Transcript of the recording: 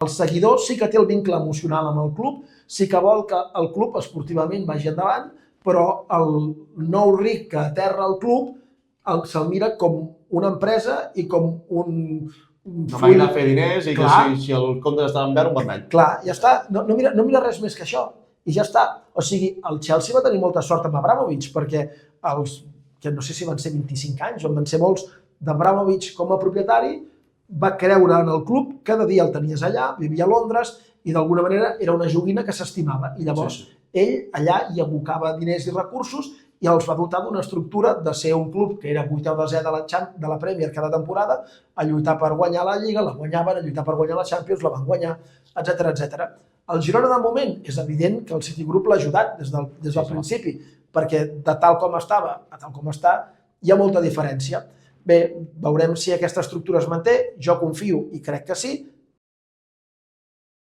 El seguidor sí que té el vincle emocional amb el club, sí que vol que el club esportivament vagi endavant, però el nou ric que aterra al club se'l mira com una empresa i com un una màquina de fer diners i que si el compte està en verd, un vermell. Clar, ja està. No mira res més que això. I ja està. O sigui, el Chelsea va tenir molta sort amb Abramovich, perquè que no sé si van ser 25 anys o van ser molts, d'Abramovich com a propietari, va creure en el club, cada dia el tenies allà, vivia a Londres, i d'alguna manera era una joguina que s'estimava. I llavors ell allà hi abocava diners i recursos i els va dotar d'una estructura de ser un club que era 8è o 10è de la Premier cada temporada, a lluitar per guanyar la Lliga, la guanyaven, a lluitar per guanyar la Champions, la van guanyar, etc. El Girona, de moment, és evident que el Citigroup l'ha ajudat des del principi, perquè de tal com estava a tal com està, hi ha molta diferència. Bé, veurem si aquesta estructura es manté, jo confio i crec que sí,